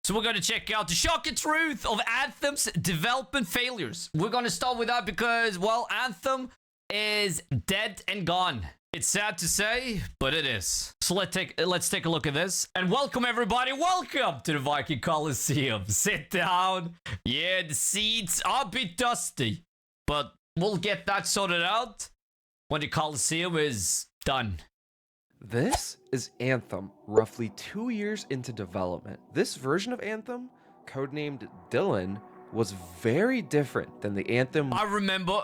So we're going to check out the shocking truth of Anthem's development failures. We're going to start with that because, well, Anthem is dead and gone. It's sad to say, but it is. So let's take a look at this. And welcome, everybody. Welcome to the Viking Coliseum. Sit down. Yeah, the seats are a bit dusty, but we'll get that sorted out when the Coliseum is done. This is Anthem, roughly 2 years into development. This version of Anthem, codenamed Dylan, was very different than the Anthem I remember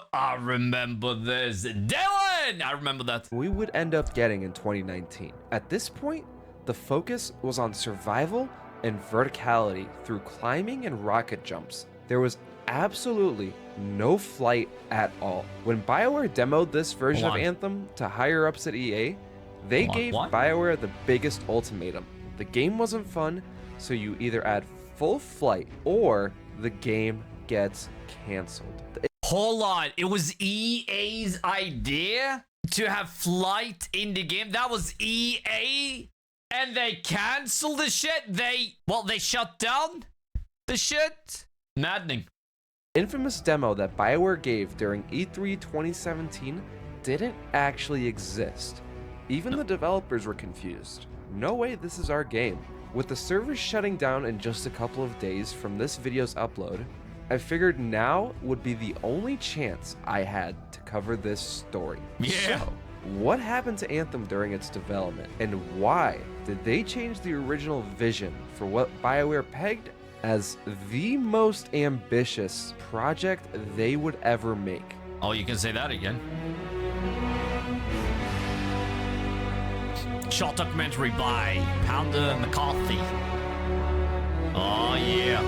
this. Dylan! I remember that. we would end up getting in 2019. At this point, the focus was on survival and verticality through climbing and rocket jumps. There was absolutely no flight at all. When BioWare demoed this version of Anthem to higher-ups at EA, they gave BioWare the biggest ultimatum. The game wasn't fun, so you either add full flight or the game gets canceled. Hold on. It was EA's idea to have flight in the game. That was EA, and they canceled the shit. They shut down the shit. Maddening. Infamous demo that BioWare gave during E3 2017 didn't actually exist. Even the developers were confused. No way this is our game. With the servers shutting down in just a couple of days from this video's upload, I figured now would be the only chance I had to cover this story. Yeah. So, what happened to Anthem during its development, and why did they change the original vision for what BioWare pegged as the most ambitious project they would ever make? Oh, you can say that again. Short documentary by Pounder McCarthy. Oh, yeah.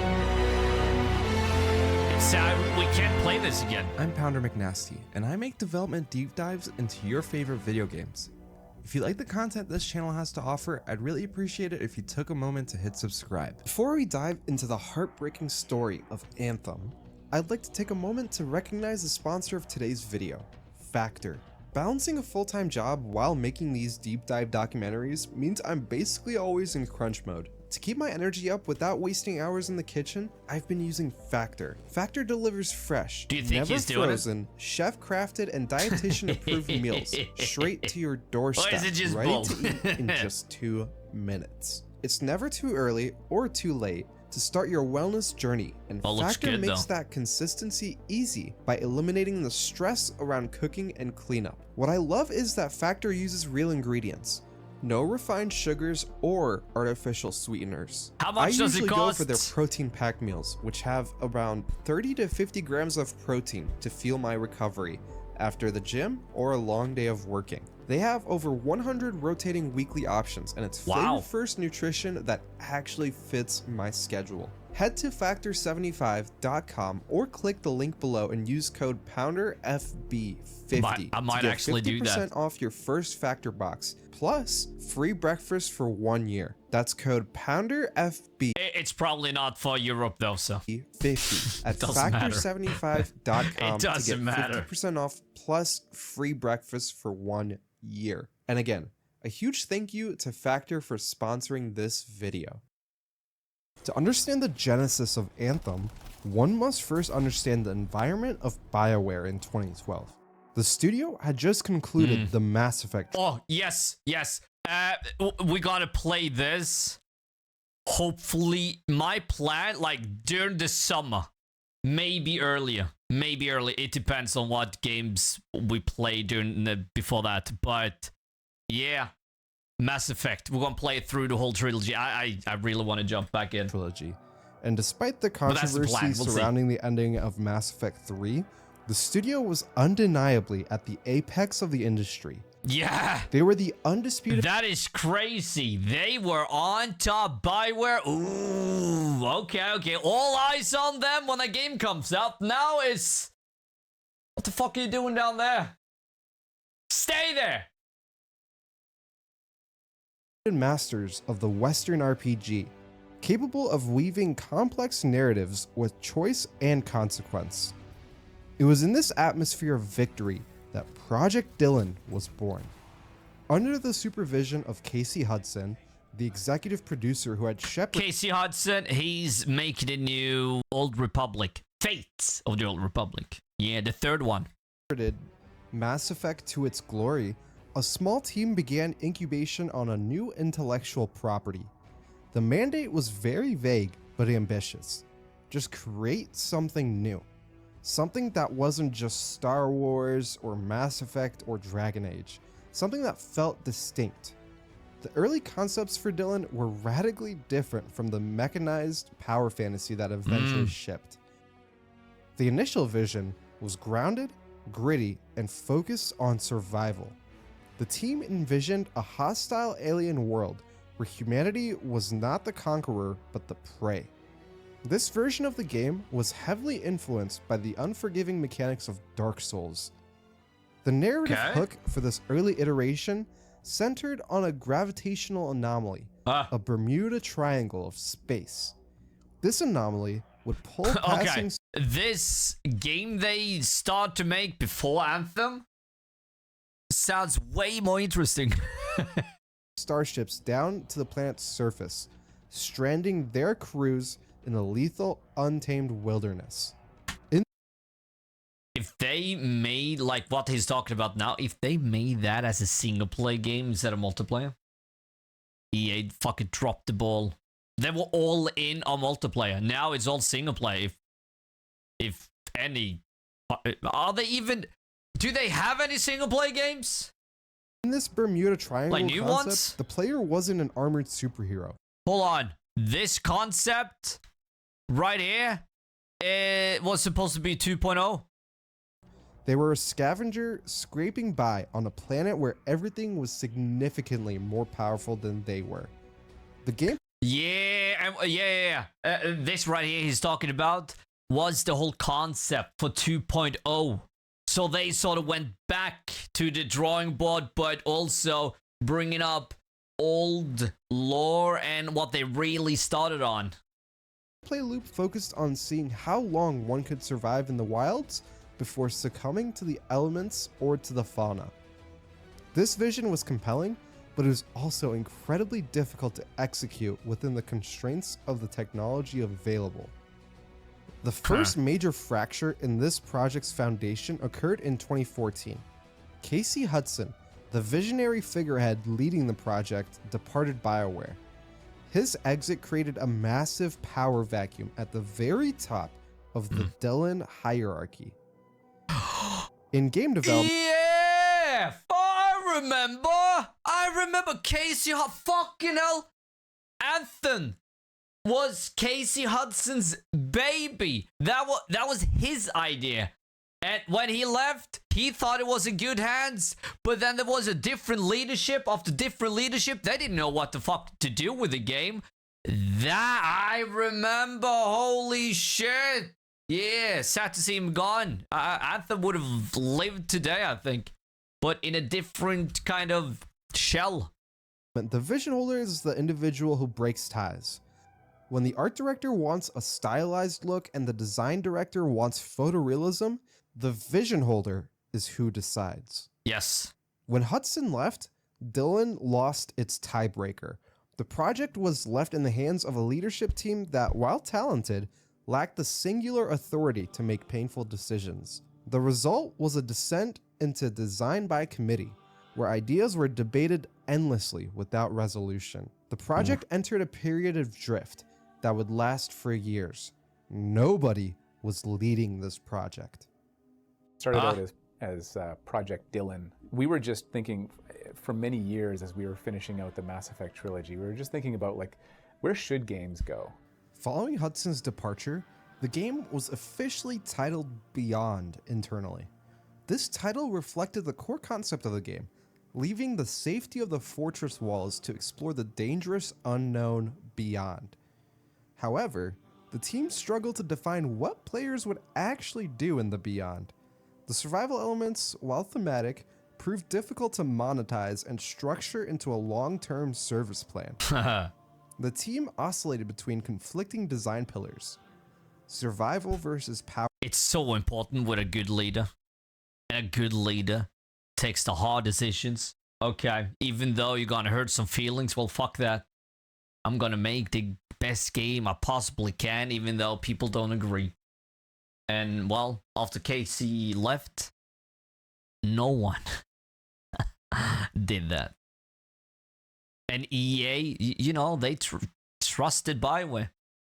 It's sad we can't play this again. I'm Pounder McNasty, and I make development deep dives into your favorite video games. If you like the content this channel has to offer, I'd really appreciate it if you took a moment to hit subscribe. Before we dive into the heartbreaking story of Anthem, I'd like to take a moment to recognize the sponsor of today's video, Factor. Balancing a full-time job while making these deep dive documentaries means I'm basically always in crunch mode. To keep my energy up without wasting hours in the kitchen, I've been using Factor. Factor delivers fresh, never frozen, chef-crafted and dietitian-approved meals straight to your doorstep, ready to eat in just 2 minutes. It's never too early or too late to start your wellness journey, and Factor makes that consistency easy by eliminating the stress around cooking and cleanup. What I love is that Factor uses real ingredients. No refined sugars or artificial sweeteners. How much does it cost? I usually go for their protein-packed meals, which have around 30 to 50 grams of protein to fuel my recovery after the gym or a long day of working. They have over 100 rotating weekly options, and it's flavor-first nutrition that actually fits my schedule. Head to factor75.com or click the link below and use code POUNDERFB50 I might to get actually 50% do that. off your first Factor box, plus free breakfast for 1 year. That's code POUNDERFB. It's probably not for Europe though, so 50 at factor75.com It doesn't to get 50% off plus free breakfast for 1 year. And again, a huge thank you to Factor for sponsoring this video. To understand the genesis of Anthem, one must first understand the environment of BioWare in 2012. The studio had just concluded the Mass Effect. Oh, yes. We gotta play this. Hopefully, my plan, like, during the summer. Maybe earlier. It depends on what games we play before that. But, yeah. Mass Effect. We're gonna play it through the whole trilogy. I really want to jump back in. Trilogy. And despite the controversy surrounding the ending of Mass Effect 3, the studio was undeniably at the apex of the industry. Yeah. They were the undisputed... That is crazy. They were on top. BioWare. Ooh, okay. All eyes on them when a game comes out. Now it's... What the fuck are you doing down there? Stay there. Masters of the Western RPG, capable of weaving complex narratives with choice and consequence. It was in this atmosphere of victory that Project Dylan was born. Under the supervision of Casey Hudson, the executive producer who had shepherded Casey Hudson, he's making a new Old Republic. Fate of the Old Republic. Yeah, the third one. Mass Effect to its glory, a small team began incubation on a new intellectual property. The mandate was very vague but ambitious. Just create something new. Something that wasn't just Star Wars or Mass Effect or Dragon Age. Something that felt distinct. The early concepts for Dylan were radically different from the mechanized power fantasy that eventually shipped. The initial vision was grounded, gritty, and focused on survival. The team envisioned a hostile alien world where humanity was not the conqueror but the prey. This version of the game was heavily influenced by the unforgiving mechanics of Dark Souls. The narrative hook for this early iteration centered on a gravitational anomaly, a Bermuda Triangle of space. This anomaly would pull passing... This game they start to make before Anthem sounds way more interesting. starships down to the planet's surface, stranding their crews in a lethal, untamed wilderness. If they made, like what he's talking about now, if they made that as a single-player game instead of multiplayer, EA fucking dropped the ball. They were all in on multiplayer. Now it's all single-player, if any. Are they even... Do they have any single-player games? In this Bermuda Triangle like new concept, ones? the player wasn't an armored superhero. Hold on. This concept right here, it was supposed to be 2.0. They were a scavenger scraping by on a planet where everything was significantly more powerful than they were. The game... Yeah. This right here he's talking about was the whole concept for 2.0. So they sort of went back to the drawing board, but also bringing up old lore and what they really started on. Play loop focused on seeing how long one could survive in the wilds before succumbing to the elements or to the fauna. This vision was compelling, but it was also incredibly difficult to execute within the constraints of the technology available. The first major fracture in this project's foundation occurred in 2014. Casey Hudson, the visionary figurehead leading the project, departed BioWare. His exit created a massive power vacuum at the very top of the Dylan hierarchy. In game development... Yeah! I remember Casey fucking hell! Anthem was Casey Hudson's baby. That was his idea. And when he left, he thought it was in good hands. But then there was a different leadership. After different leadership, they didn't know what the fuck to do with the game. That I remember. Holy shit. Yeah, sad to see him gone. Anthem would have lived today, I think. But in a different kind of shell. The vision holder is the individual who breaks ties. When the art director wants a stylized look and the design director wants photorealism, the vision holder is who decides. Yes. When Hudson left, Dylan lost its tiebreaker. The project was left in the hands of a leadership team that, while talented, lacked the singular authority to make painful decisions. The result was a descent into design by committee, where ideas were debated endlessly without resolution. The project entered a period of drift that would last for years. Nobody was leading this project. Started out as Project Dylan. We were just thinking for many years as we were finishing out the Mass Effect trilogy, we were just thinking about, like, where should games go? Following Hudson's departure, the game was officially titled Beyond internally. This title reflected the core concept of the game, leaving the safety of the fortress walls to explore the dangerous unknown beyond. However, the team struggled to define what players would actually do in the beyond. The survival elements, while thematic, proved difficult to monetize and structure into a long-term service plan. The team oscillated between conflicting design pillars. Survival versus power. It's so important with a good leader. And a good leader takes the hard decisions. Okay, even though you're gonna hurt some feelings, well, fuck that. I'm gonna make the best game I possibly can, even though people don't agree. And, well, after Casey left, no one did that. And EA, you know, they trusted Bioware.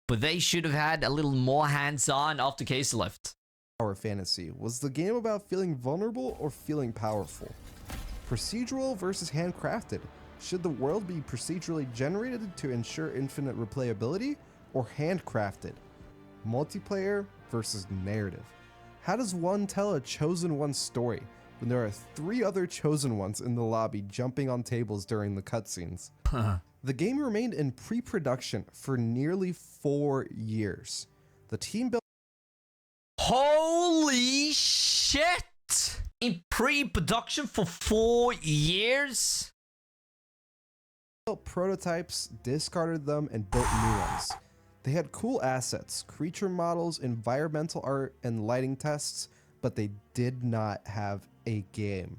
But they should have had a little more hands-on after Casey left. Tower Fantasy. Was the game about feeling vulnerable or feeling powerful? Procedural versus handcrafted. Should the world be procedurally generated to ensure infinite replayability, or handcrafted? Multiplayer versus narrative. How does one tell a chosen one story when there are 3 other chosen ones in the lobby jumping on tables during the cutscenes? The game remained in pre-production for nearly 4 years. The team built... Holy shit! In pre-production for 4 years? Built prototypes, discarded them, and built new ones. They had cool assets, creature models, environmental art, and lighting tests, but they did not have a game.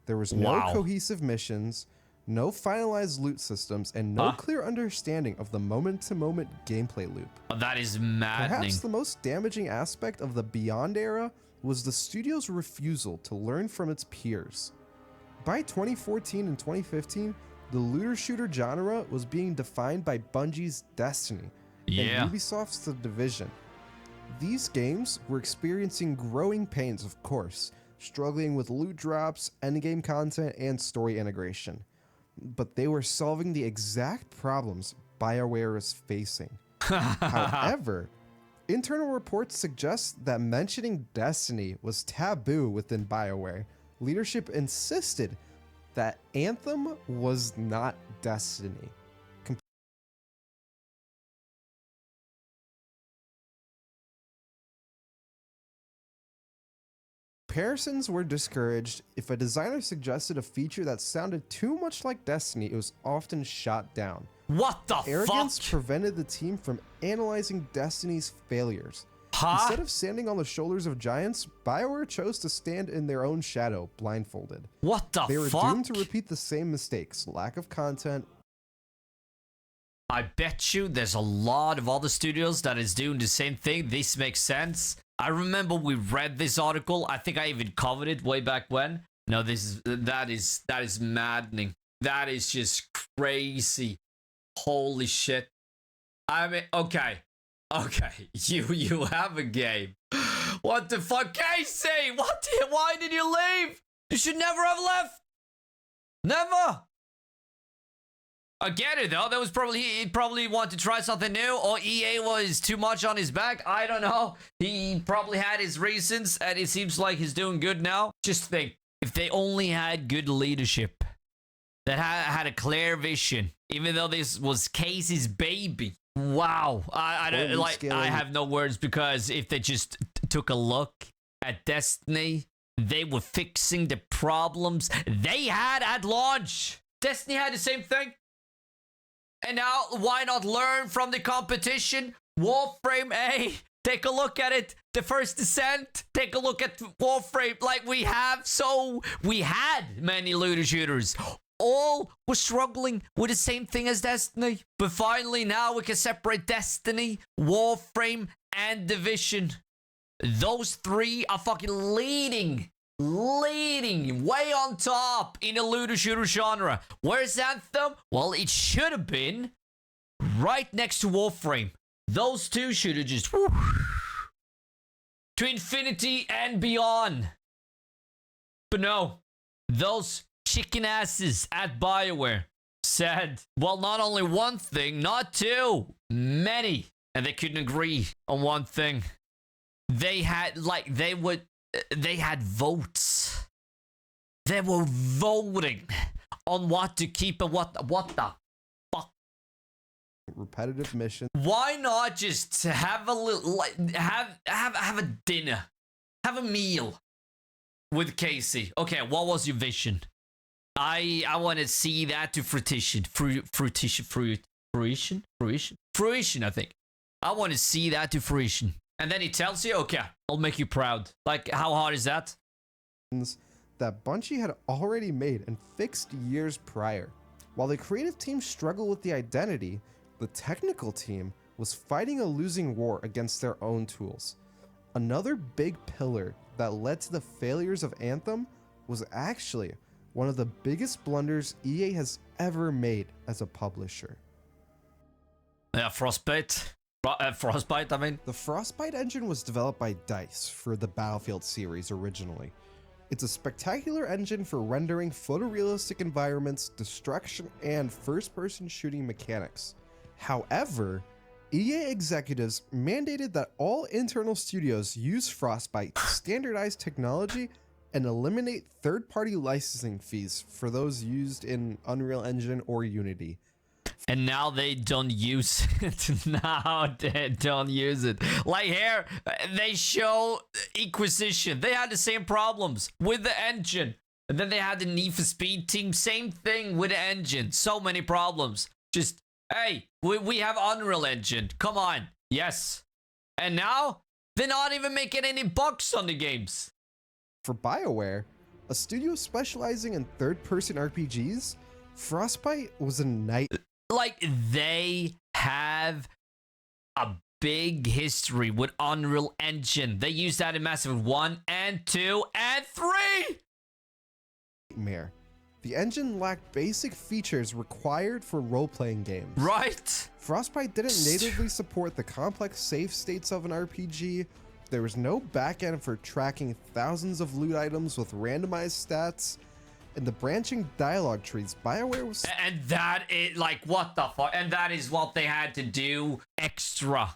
There was no cohesive missions, no finalized loot systems, and no clear understanding of the moment-to-moment gameplay loop. That is maddening. Perhaps the most damaging aspect of the Beyond era was the studio's refusal to learn from its peers. By 2014 and 2015, the looter-shooter genre was being defined by Bungie's Destiny and Ubisoft's The Division. These games were experiencing growing pains, of course, struggling with loot drops, endgame content, and story integration. But they were solving the exact problems BioWare is facing. However, internal reports suggest that mentioning Destiny was taboo within BioWare. Leadership insisted that Anthem was not Destiny. Comparisons were discouraged. If a designer suggested a feature that sounded too much like Destiny, it was often shot down. What the Arrogance fuck? prevented the team from analyzing Destiny's failures. Instead of standing on the shoulders of giants, BioWare chose to stand in their own shadow, blindfolded. What the fuck? They were doomed to repeat the same mistakes, lack of content. I bet you there's a lot of other studios that is doing the same thing. This makes sense. I remember we read this article. I think I even covered it way back when. No, that is maddening. That is just crazy. Holy shit. I mean, okay. You have a game. What the fuck, Casey? Why did you leave? You should never have left. Never. I get it though. That was he probably wanted to try something new, or EA was too much on his back. I don't know. He probably had his reasons, and it seems like he's doing good now. Just think, if they only had good leadership that had a clear vision, even though this was Casey's baby. Wow. I have no words, because if they just took a look at Destiny, they were fixing the problems they had at launch. Destiny had the same thing. And now, why not learn from the competition? Warframe, hey, take a look at it. The First Descent, take a look at Warframe. Like, we had many looter shooters. All were struggling with the same thing as Destiny. But finally, now we can separate Destiny, Warframe, and Division. Those 3 are fucking leading way on top in the looter shooter genre. Where's Anthem? Well, it should have been right next to Warframe. Those two should have just to infinity and beyond. But no, those chicken asses at BioWare said, well, not only one thing, not two, many. And they couldn't agree on one thing. They had votes. They were voting on what to keep and what the fuck. Repetitive mission. Why not just have a little, have a dinner, have a meal with Casey? Okay, what was your vision? I want to see that to fruition. I think. I want to see that to fruition. And then he tells you, okay, I'll make you proud. Like, how hard is that? That Bungie had already made and fixed years prior. While the creative team struggled with the identity, the technical team was fighting a losing war against their own tools. Another big pillar that led to the failures of Anthem was actually one of the biggest blunders EA has ever made as a publisher. Yeah, Frostbite. Frostbite, I mean. The Frostbite engine was developed by DICE for the Battlefield series originally. It's a spectacular engine for rendering photorealistic environments, destruction, and first-person shooting mechanics. However, EA executives mandated that all internal studios use Frostbite to standardize technology and eliminate third-party licensing fees for those used in Unreal Engine or Unity. And now they don't use it. Now they don't use it. Like here, they show Inquisition. They had the same problems with the engine. And then they had the Need for Speed team. Same thing with the engine. So many problems. Just, hey, we have Unreal Engine. Come on. Yes. And now, they're not even making any bucks on the games. For BioWare, a studio specializing in third-person RPGs, Frostbite was a nightmare. Like, they have a big history with Unreal Engine. They use that in Mass Effect 1 and 2 and 3! The engine lacked basic features required for role-playing games. Right? Frostbite didn't natively support the complex save states of an RPG. There was no backend for tracking thousands of loot items with randomized stats. And the branching dialogue trees, BioWare was... And that is, like, what the fuck? And that is what they had to do extra.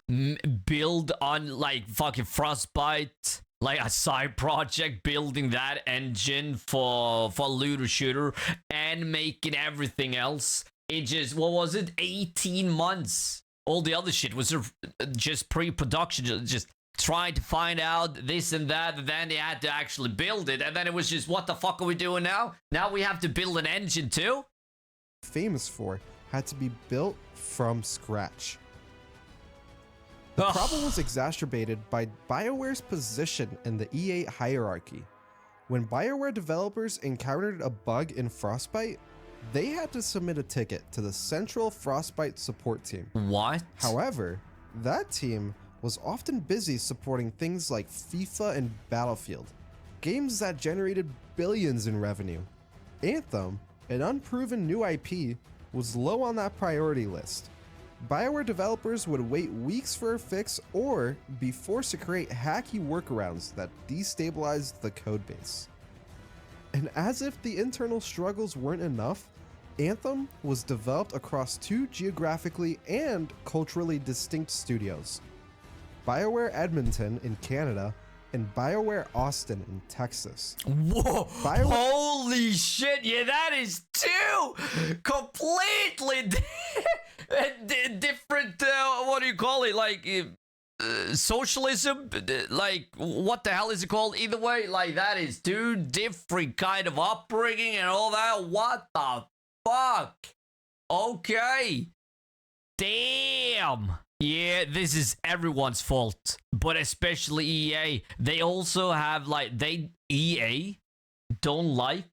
Build on, like, fucking Frostbite. Like, a side project, building that engine for looter shooter. And making everything else. It just, what was it? 18 months. All the other shit was just pre-production, just trying to find out this and that, and then they had to actually build it, and then it was just, what the fuck are we doing now? Now we have to build an engine too? Famous for had to be built from scratch. The problem was exacerbated by BioWare's position in the EA hierarchy. When BioWare developers encountered a bug in Frostbite, they had to submit a ticket to the central Frostbite support team. What? However, that team was often busy supporting things like FIFA and Battlefield, games that generated billions in revenue. Anthem, an unproven new IP, was low on that priority list. BioWare developers would wait weeks for a fix or be forced to create hacky workarounds that destabilized the codebase. And as if the internal struggles weren't enough, Anthem was developed across two geographically and culturally distinct studios: BioWare Edmonton in Canada and BioWare Austin in Texas. Whoa! Holy shit! Yeah, that is two completely different. What do you call it? Like socialism? Like what the hell is it called? Either way, like that is two different kind of upbringing and all that. What the fuck? Okay. Damn. Yeah, this is everyone's fault, but especially EA. They also have like EA don't like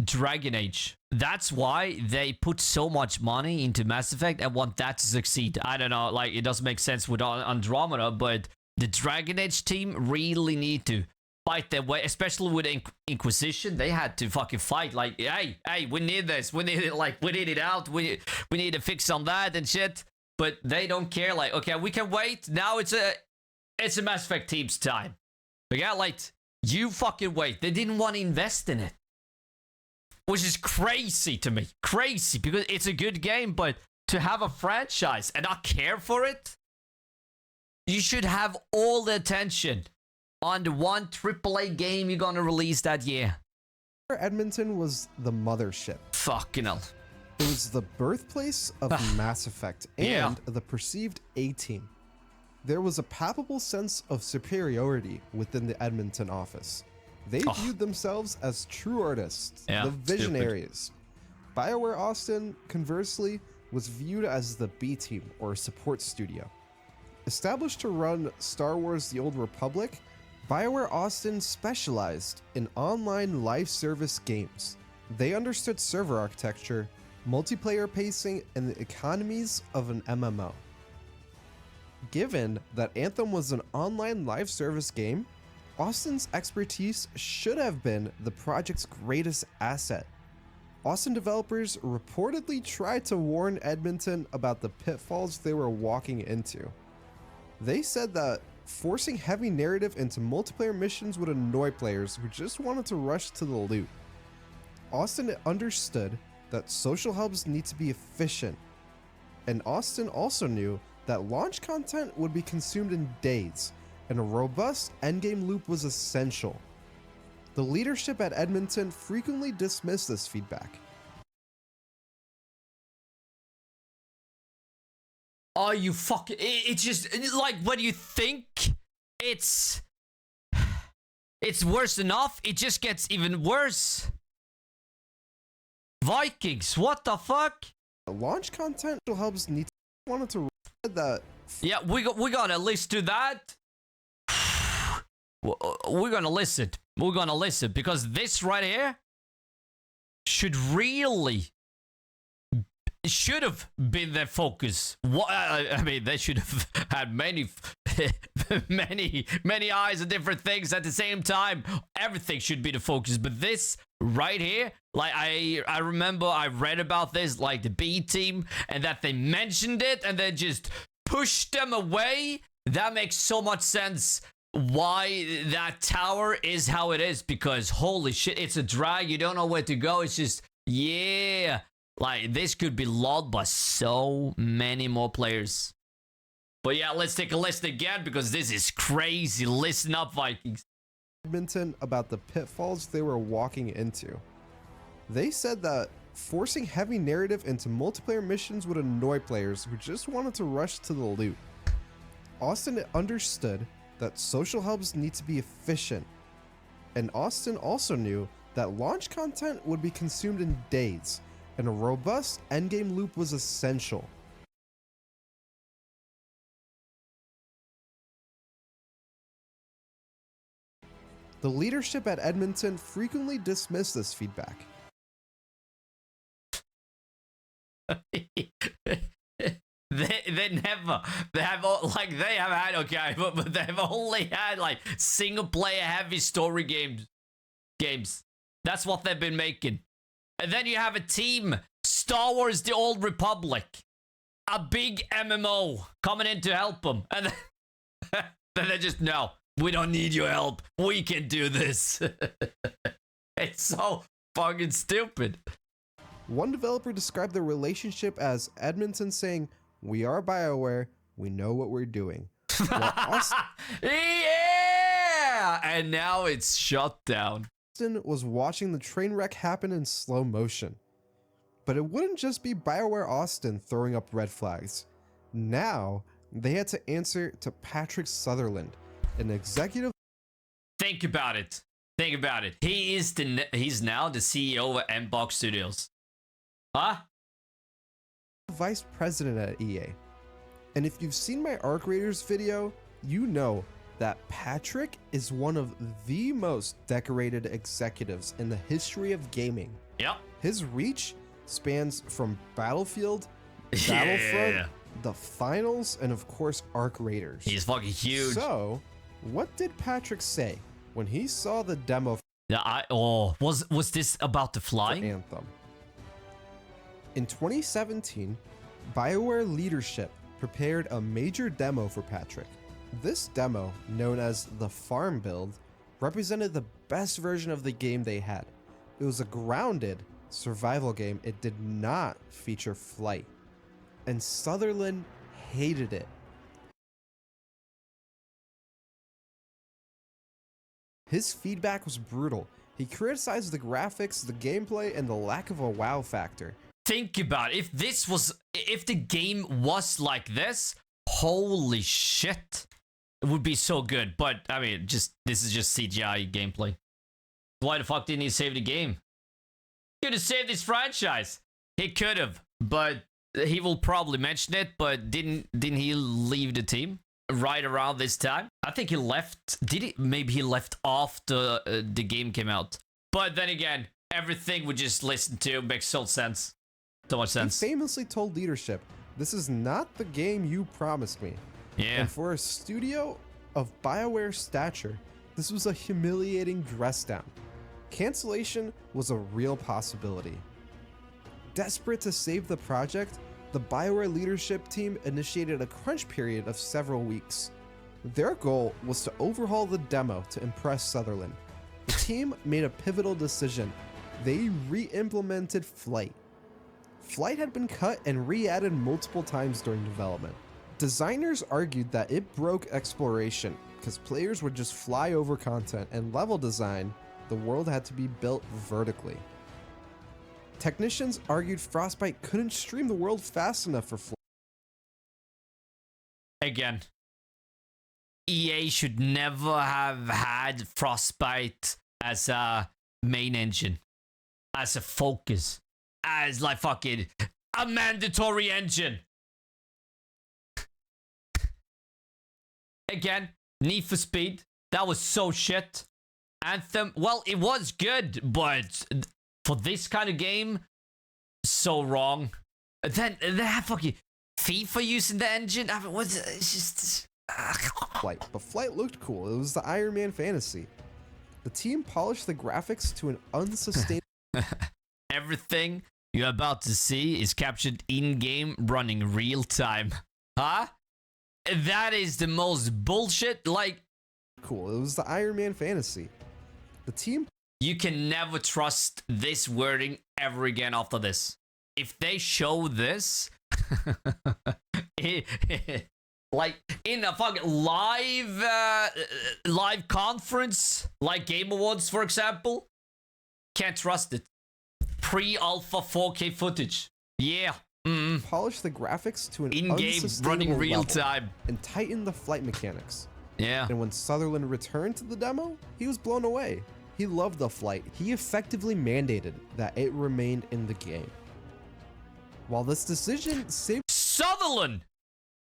Dragon Age. That's why they put so much money into Mass Effect and want that to succeed. I don't know, like it doesn't make sense with Andromeda, but the Dragon Age team really need to fight their way, especially with Inquisition. They had to fucking fight. Like, hey, we need this. We need it. Like, we need it out. We need a fix on that and shit. But they don't care. Like, okay, we can wait. Now it's a Mass Effect team's time. Okay, like, you fucking wait. They didn't want to invest in it, which is crazy to me. Crazy, because it's a good game, but to have a franchise and not care for it, you should have all the attention on the one AAA game you're gonna release that year. Edmonton was the mothership. Fucking hell. It was the birthplace of Mass Effect and the perceived A-team. There was a palpable sense of superiority within the Edmonton office. They viewed themselves as true artists, the visionaries. BioWare Austin, conversely, was viewed as the B-team or support studio. Established to run Star Wars: The Old Republic, BioWare Austin specialized in online live service games. They understood server architecture, multiplayer pacing, and the economies of an MMO. Given that Anthem was an online live service game, Austin's expertise should have been the project's greatest asset. Austin developers reportedly tried to warn Edmonton about the pitfalls they were walking into. They said that forcing heavy narrative into multiplayer missions would annoy players who just wanted to rush to the loot. Austin understood that social hubs need to be efficient, and Austin also knew that launch content would be consumed in days, and a robust endgame loop was essential. The leadership at Edmonton frequently dismissed this feedback. Are you fucking... It's just, like, when you think it's worse enough, it just gets even worse. Vikings, what the fuck? Launch content hubs need to wanted to that. Yeah, we gotta at least do that. We're gonna listen. We're gonna listen because this right here should have been their focus. What I mean, they should have had many eyes on different things at the same time. Everything should be the focus, but this right here, like I remember I read about this, like the B team, and that they mentioned it and then just pushed them away. That makes so much sense why that tower is how it is, because holy shit, it's a drag. You don't know where to go. It's just, yeah, like this could be logged by so many more players. But yeah, let's take a listen again because this is crazy. Listen up, Vikings. Edmonton about the pitfalls they were walking into. They said that forcing heavy narrative into multiplayer missions would annoy players who just wanted to rush to the loot. Austin understood that social hubs need to be efficient, and Austin also knew that launch content would be consumed in days, and a robust endgame loop was essential. The leadership at Edmonton frequently dismissed this feedback. They have had, okay, but they've only had like single player heavy story games. That's what they've been making. And then you have a team, Star Wars The Old Republic, a big MMO coming in to help them. And then they just, no, we don't need your help. We can do this. It's so fucking stupid. One developer described the relationship as Edmonton saying, "We are BioWare, we know what we're doing." Yeah! And now it's shutdown. Austin was watching the train wreck happen in slow motion. But it wouldn't just be BioWare Austin throwing up red flags. Now, they had to answer to Patrick Sutherland, an executive. Think about it. Think about it. He's now the CEO of Mbox Studios. Huh? Vice president at EA. And if you've seen my Arc Raiders video, you know that Patrick is one of the most decorated executives in the history of gaming. Yep. His reach spans from Battlefield, Battlefront, the finals, and of course Arc Raiders. He's fucking huge. So, what did Patrick say when he saw the demo Yeah, was this about the for flying? Anthem? In 2017, BioWare leadership prepared a major demo for Patrick. This demo, known as the Farm Build, represented the best version of the game they had. It was a grounded survival game. It did not feature flight. And Sutherland hated it. His feedback was brutal. He criticized the graphics, the gameplay, and the lack of a wow factor. Think about it. If the game was like this, holy shit, it would be so good. But I mean, this is just CGI gameplay. Why the fuck didn't he save the game? Could have saved this franchise. He could have, but he will probably mention it. But didn't he leave the team right around this time? I think he left. Did he? Maybe he left after the game came out. But then again, everything we just listened to makes so sense. So much He sense. famously told leadership, "This is not the game you promised me." Yeah. And for a studio of BioWare stature, this was a humiliating dress down. Cancellation was a real possibility. Desperate to save the project, the BioWare leadership team initiated a crunch period of several weeks. Their goal was to overhaul the demo to impress Sutherland. The team made a pivotal decision. They re-implemented Flight. Flight had been cut and re-added multiple times during development. Designers argued that it broke exploration because players would just fly over content, and level design, the world had to be built vertically. Technicians argued Frostbite couldn't stream the world fast enough for Flight. Again, EA should never have had Frostbite as a main engine, as a focus, as like fucking a mandatory engine. Again, Need for Speed, that was so shit. Anthem, well, it was good, but for this kind of game, so wrong. Then they have fucking FIFA using the engine. I mean, what's it's just Flight, but Flight looked cool. It was the Iron Man fantasy. The team polished the graphics to an unsustainable. Everything you're about to see is captured in-game running real time. Huh? That is the most bullshit, like... Cool. It was the Iron Man fantasy. The team... You can never trust this wording ever again after this. If they show this... like, in a fucking live conference, like Game Awards, for example, can't trust it. Pre-alpha 4K footage. Yeah. Polish the graphics to an in-game running real time and tighten the flight mechanics. Yeah. And when Sutherland returned to the demo, he was blown away. He loved the flight. He effectively mandated that it remained in the game. While this decision saved... Sutherland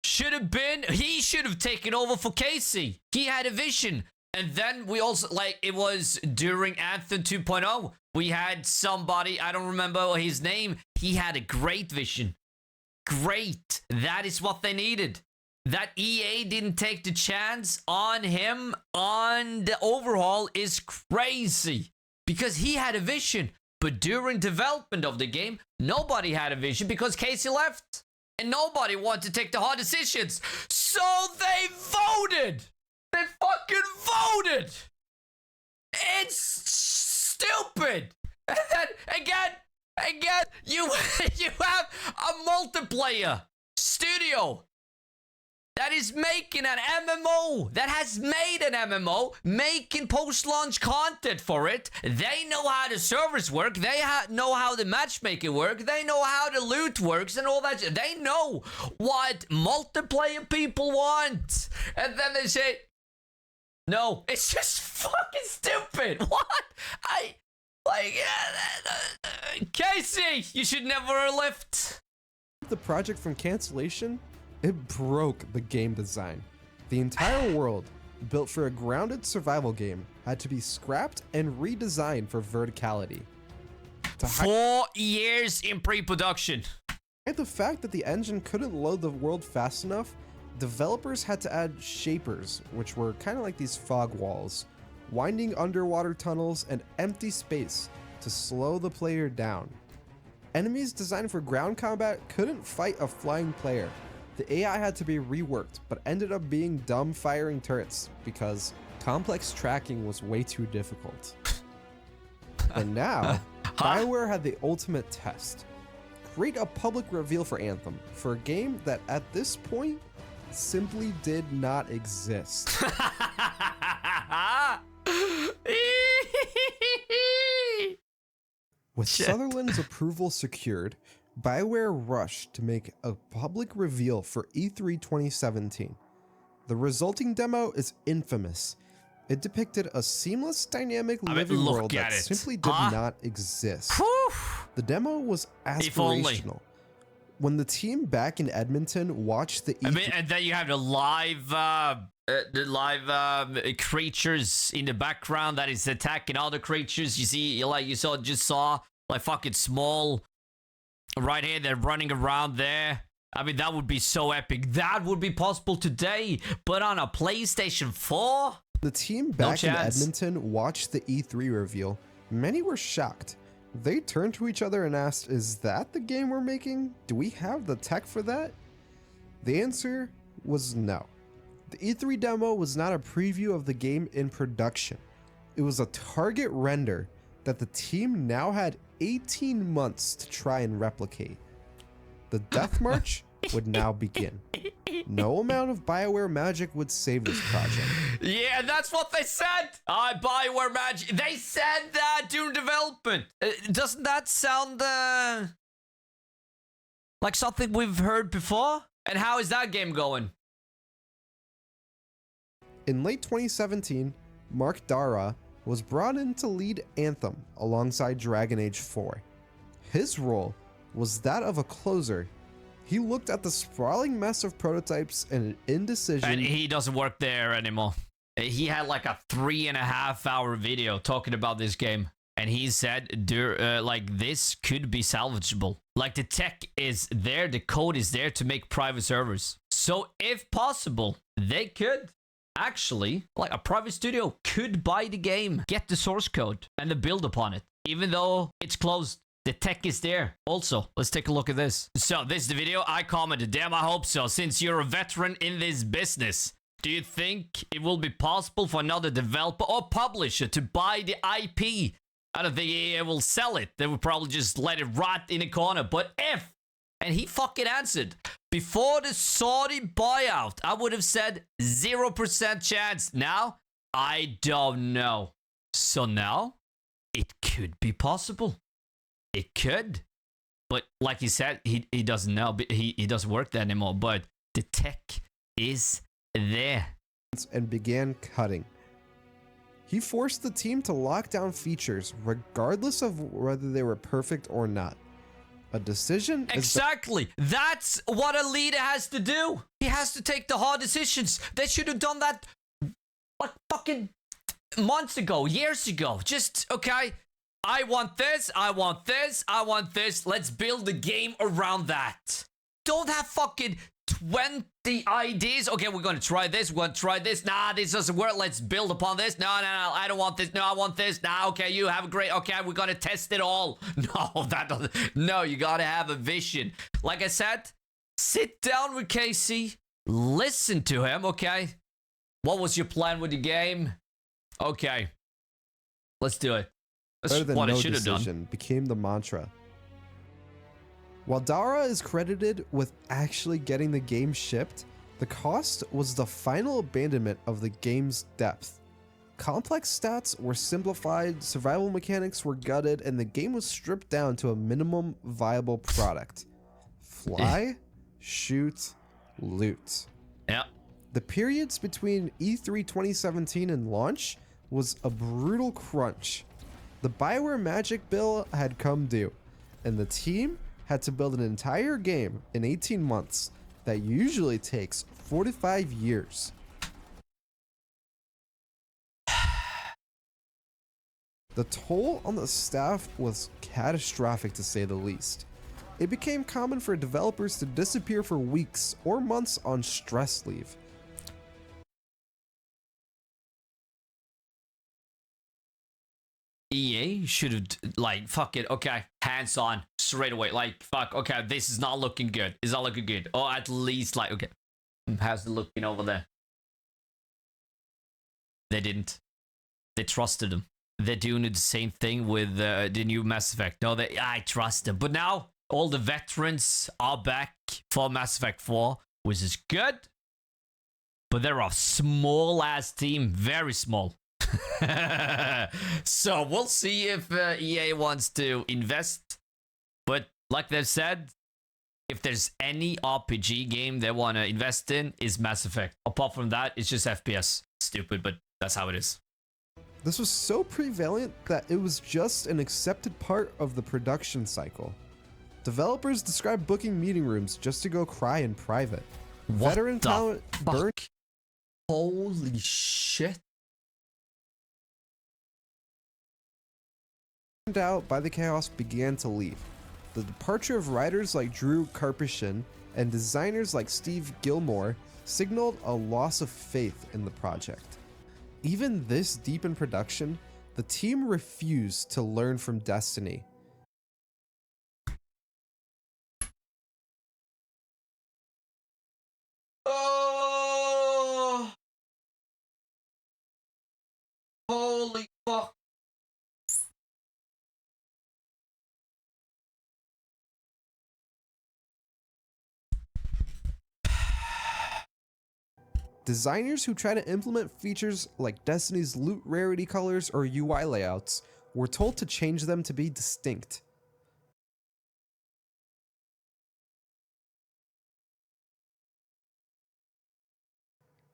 should have been... He should have taken over for Casey. He had a vision. And then we also... Like, it was during Anthem 2.0. We had somebody... I don't remember his name. He had a great vision. Great. That is what they needed. That EA didn't take the chance on him on the overhaul is crazy. Because he had a vision. But during development of the game, nobody had a vision because Casey left. And nobody wanted to take the hard decisions. So they voted. They fucking voted. It's stupid. And then again, you have a multiplayer studio that is making an MMO, that has made an MMO, making post-launch content for it. They know how the servers work. They know how the matchmaking work. They know how the loot works and all that. They know what multiplayer people want. And then they say, no, it's just fucking stupid. What? Casey, you should never have left. The project from Cancellation, it broke the game design. The entire world, built for a grounded survival game, had to be scrapped and redesigned for verticality. 4 years in pre-production. And the fact that the engine couldn't load the world fast enough, developers had to add shapers, which were kind of like these fog walls, winding underwater tunnels, and empty space to slow the player down. Enemies designed for ground combat couldn't fight a flying player. The AI had to be reworked, but ended up being dumb firing turrets because complex tracking was way too difficult. And now, BioWare had the ultimate test. Create a public reveal for Anthem, for a game that at this point simply did not exist. With Sutherland's approval secured, BioWare rushed to make a public reveal for E3 2017. The resulting demo is infamous. It depicted a seamless, dynamic living world that simply did not exist. The demo was aspirational. When the team back in Edmonton watched the E3... and then you have the live creatures in the background that is attacking other creatures. You see, like you just saw like fucking small Right here, they're running around there. I mean, that would be so epic. That would be possible today, but on a PlayStation 4? The team No back in chance. Edmonton watched the E3 reveal. Many were shocked. They turned to each other and asked, "Is that the game we're making? Do we have the tech for that?" The answer was no. The E3 demo was not a preview of the game in production. It was a target render that the team now had 18 months to try and replicate. The Death March would now begin. No amount of BioWare magic would save this project. Yeah, that's what they said. Bioware magic. They said that during development. Doesn't that sound like something we've heard before? And how is that game going? In late 2017, Mark Dara was brought in to lead Anthem alongside Dragon Age 4. His role was that of a closer. He looked at the sprawling mess of prototypes and indecision. And he doesn't work there anymore. He had like a 3.5-hour video talking about this game. And he said, like, this could be salvageable. Like, the tech is there, the code is there to make private servers. So, if possible, they could actually, like, a private studio could buy the game, get the source code, and then build upon it. Even though it's closed, the tech is there. Also, let's take a look at this. So, this is the video. I commented, damn, I hope so, since you're a veteran in this business. Do you think it will be possible for another developer or publisher to buy the IP? I don't think EA will sell it. They would probably just let it rot in a corner. But if, and he fucking answered, before the Saudi buyout, I would have said 0% chance. Now, I don't know. So now, it could be possible. It could. But like he said, he doesn't know. He doesn't work there anymore. But the tech is there. And began cutting. He forced the team to lock down features regardless of whether they were perfect or not. A decision exactly. That's what a leader has to do. He has to take the hard decisions. They should have done that like fucking months ago, years ago. Just, okay, I want this, I want this, I want this. Let's build the game around that. Don't have fucking 20 ideas. Okay, we're gonna try this. We're gonna try this. Nah, this doesn't work. Let's build upon this. No, I don't want this. No, I want this. Nah, okay, you have a great. Okay, we're gonna test it all. No, that doesn't. No, you gotta have a vision. Like I said, sit down with Casey. Listen to him. Okay, what was your plan with the game? Okay, let's do it. That's better than what no I should have done. decision became the mantra. While Dara is credited with actually getting the game shipped, the cost was the final abandonment of the game's depth. Complex stats were simplified, survival mechanics were gutted, and the game was stripped down to a minimum viable product. Fly, shoot, loot. Yeah. The periods between E3 2017 and launch was a brutal crunch. The BioWare Magic bill had come due, and the team had to build an entire game in 18 months that usually takes 45 years. The toll on the staff was catastrophic, to say the least. It became common for developers to disappear for weeks or months on stress leave. EA should have, like, fuck it, okay, hands on, straight away, like, fuck, okay, this is not looking good, it's not looking good, or at least, like, okay, how's it looking over there? They didn't. They trusted them. They're doing the same thing with the new Mass Effect. No, I trust them, but now, all the veterans are back for Mass Effect 4, which is good, but they're a small-ass team, very small. So we'll see if EA wants to invest. But like they've said, if there's any RPG game they want to invest in, is Mass Effect. Apart from that, it's just FPS. Stupid, but that's how it is. This was so prevalent that it was just an accepted part of the production cycle. Developers describe booking meeting rooms just to go cry in private. What Veteran the talent fuck? burned Holy shit. out by the chaos began to leave. The departure of writers like Drew Karpyshyn and designers like Steve Gilmore signaled a loss of faith in the project. Even this deep in production, the team refused to learn from Destiny. Oh, holy fuck. Designers who try to implement features like Destiny's loot rarity colors or UI layouts were told to change them to be distinct.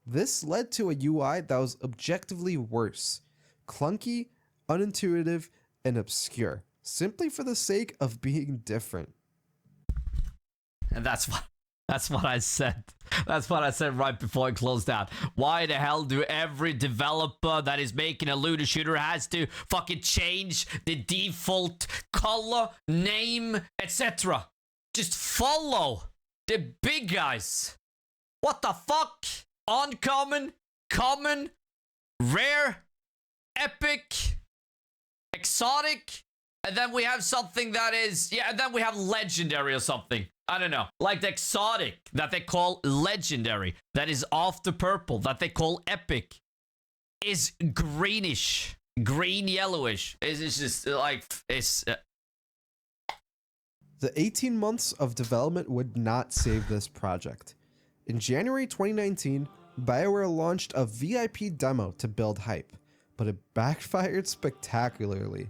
This led to a UI that was objectively worse, clunky, unintuitive, and obscure, simply for the sake of being different. And that's what I said. That's what I said right before I closed out. Why the hell do every developer that is making a looter shooter has to fucking change the default color, name, etc.? Just follow the big guys. What the fuck? Uncommon, common, rare, epic, exotic, and then we have something that is, yeah, and then we have legendary or something. I don't know. Like the exotic that they call legendary, that is after purple, that they call epic, is greenish, green yellowish. It's just like, it's... The 18 months of development would not save this project. In January 2019, BioWare launched a VIP demo to build hype, but it backfired spectacularly.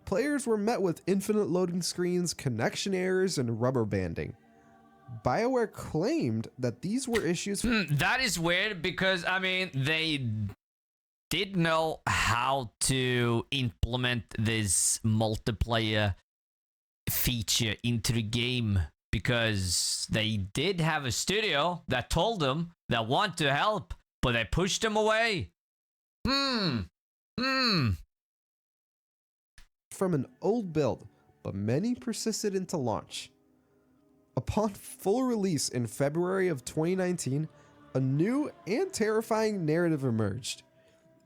Players were met with infinite loading screens, connection errors, and rubber banding. BioWare claimed that these were issues. That is weird because, I mean, they did know how to implement this multiplayer feature into the game because they did have a studio that told them they want to help, but they pushed them away. From an old build, but many persisted into launch. Upon full release in February of 2019, a new and terrifying narrative emerged.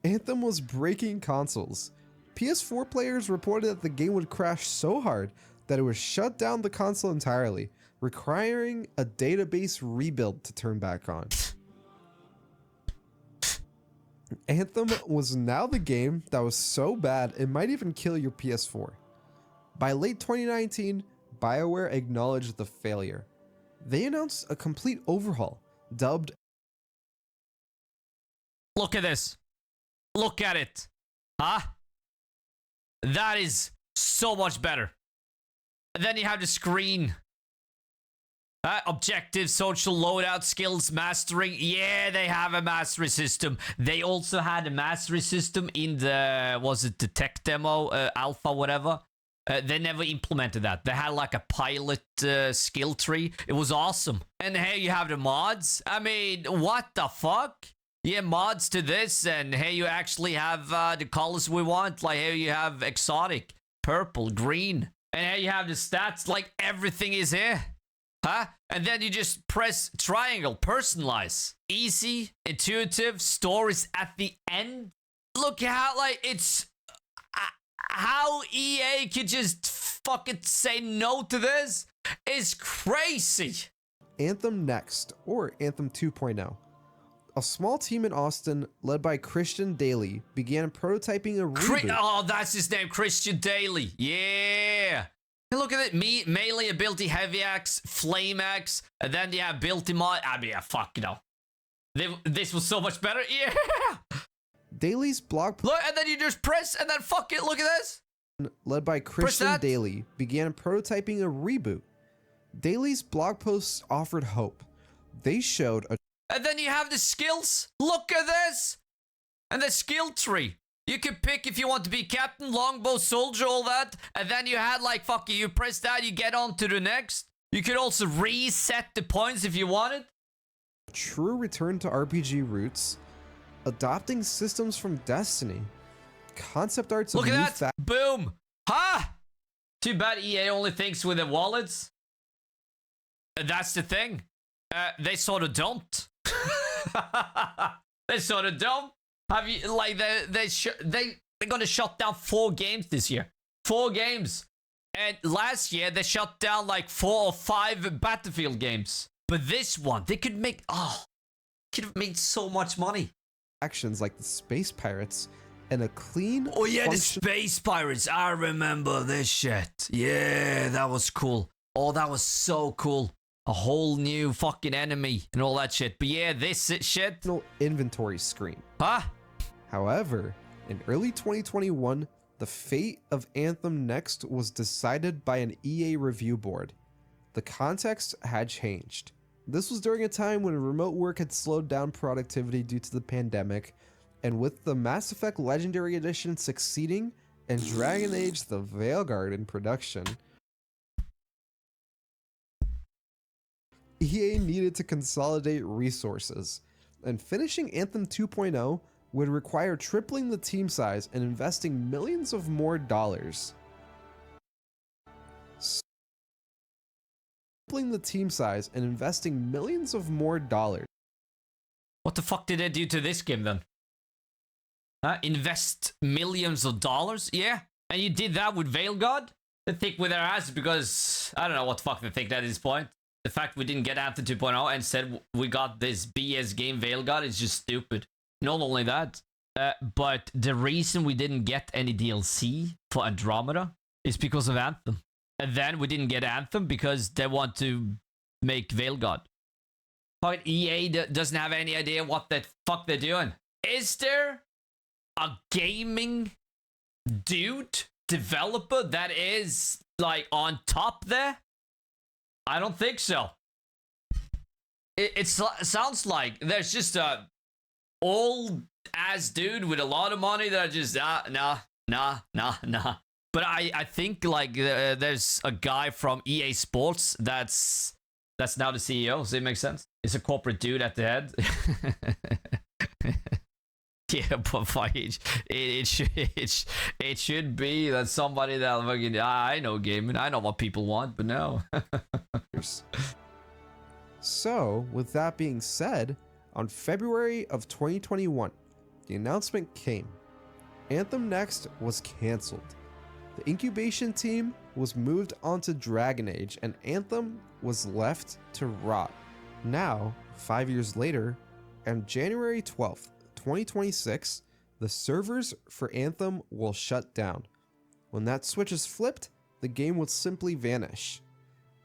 Anthem was breaking consoles. PS4 players reported that the game would crash so hard that it would shut down the console entirely, requiring a database rebuild to turn back on. Anthem was now the game that was so bad it might even kill your PS4. By late 2019, BioWare acknowledged the failure. They announced a complete overhaul, dubbed... Look at this. Look at it. Huh? That is so much better. And then you have the screen. Objective, social loadout, skills, mastering. Yeah, they have a mastery system. They also had a mastery system in the, was it the tech demo, alpha, whatever. They never implemented that. They had like a pilot skill tree. It was awesome. And here you have the mods. I mean, what the fuck? Yeah, mods to this, and here you actually have the colors we want. Like here you have exotic, purple, green. And here you have the stats, like everything is here. Huh? And then you just press triangle, personalize. Easy, intuitive, stories at the end. Look how, like, it's... how EA could just fucking say no to this is crazy. Anthem Next, or Anthem 2.0. A small team in Austin, led by Christian Daly, began prototyping a reboot. Oh, that's his name, Christian Daly. Yeah. Look at it, melee ability, heavy axe, flame axe, and then you have ability mod. I mean, fuck, you know. This was so much better. Yeah. Daly's blog... Look, and then you just press, and then fuck it, look at this. Led by Christian Daly, began prototyping a reboot. Daly's blog posts offered hope. They showed a... And then you have the skills. Look at this. And the skill tree. You can pick if you want to be captain, longbow, soldier, all that. And then you had like, fuck you press that, you get on to the next. You could also reset the points if you wanted. True return to RPG roots. Adopting systems from Destiny. Concept arts of look at that. Boom. Huh? Too bad EA only thinks with their wallets. That's the thing. They sort of don't. They sort of don't. Have you like they're gonna shut down 4 games this year. 4 games. And last year they shut down like 4 or 5 Battlefield games. But this one, they could make could have made so much money. Actions like the Space Pirates and a clean. Oh yeah, the Space Pirates. I remember this shit. Yeah, that was cool. Oh, that was so cool. A whole new fucking enemy and all that shit. But yeah, this shit. Inventory screen. Huh? However, in early 2021, the fate of Anthem Next was decided by an EA review board. The context had changed. This was during a time when remote work had slowed down productivity due to the pandemic, and with the Mass Effect Legendary Edition succeeding and Dragon Age the Veilguard in production, EA needed to consolidate resources, and finishing Anthem 2.0 would require tripling the team size and investing millions of more dollars. Tripling the team size and investing millions of more dollars. What the fuck did they do to this game then? Invest millions of dollars? Yeah. And you did that with Veilguard? They think with their ass because I don't know what the fuck they think at this point. The fact we didn't get Anthem 2.0 and said we got this BS game Veilguard is just stupid. Not only that, but the reason we didn't get any DLC for Andromeda is because of Anthem. And then we didn't get Anthem because they want to make Veilguard. But EA doesn't have any idea what the fuck they're doing. Is there a gaming dude, developer that is like on top there? I don't think so. It sounds like there's just a old ass dude with a lot of money that just nah. But I think like there's a guy from EA Sports that's now the CEO. Does it make sense? It's a corporate dude at the head. Yeah, but fuck it should be that somebody that fucking I know gaming. I know what people want, but no. So, with that being said, on February of 2021, the announcement came. Anthem Next was cancelled. The incubation team was moved onto Dragon Age, and Anthem was left to rot. Now, 5 years later, on January 12th, 2026, the servers for Anthem will shut down. When that switch is flipped, the game will simply vanish.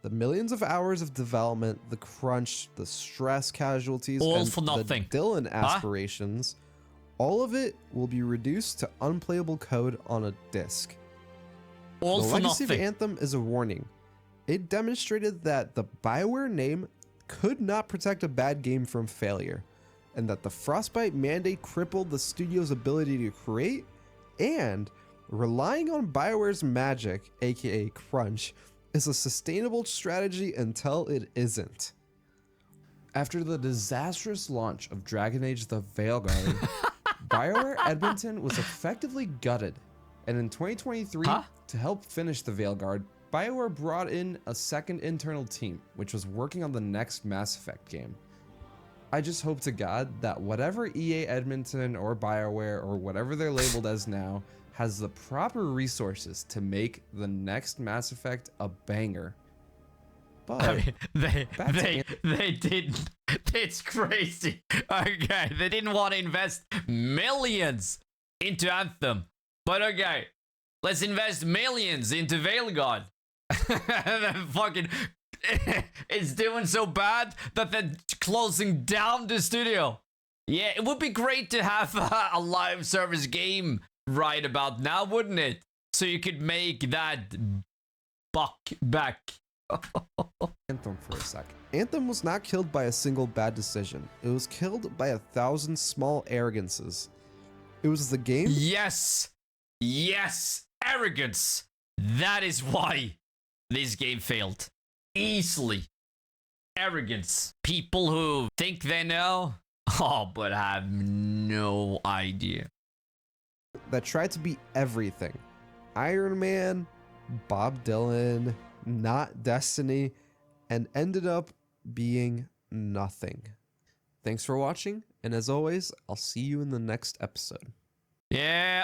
The millions of hours of development, the crunch, the stress casualties, all and for nothing. The Dylan aspirations, all of it will be reduced to unplayable code on a disc. All the for legacy nothing. of Anthem is a warning. It demonstrated that the BioWare name could not protect a bad game from failure, and that the Frostbite mandate crippled the studio's ability to create, and relying on BioWare's magic, aka crunch, is a sustainable strategy until it isn't. After the disastrous launch of Dragon Age the Veilguard, BioWare Edmonton was effectively gutted, and in 2023, to help finish the Veilguard, BioWare brought in a second internal team, which was working on the next Mass Effect game. I just hope to God that whatever EA Edmonton or BioWare or whatever they're labeled as now has the proper resources to make the next Mass Effect a banger. But I mean, they didn't. It's crazy. Okay, they didn't want to invest millions into Anthem, but okay, let's invest millions into Veilguard. And then fucking, it's doing so bad that they're closing down the studio. Yeah, it would be great to have a live service game right about now, wouldn't it? So you could make that buck back. Anthem for a sec. Anthem was not killed by a single bad decision. It was killed by 1,000 small arrogances. It was the game. Yes, arrogance. That is why this game failed. Easily. Arrogance. People who think they know, but have no idea. That tried to be everything. Iron Man, Bob Dylan, not Destiny, and ended up being nothing. Thanks for watching, and as always, I'll see you in the next episode. Yeah.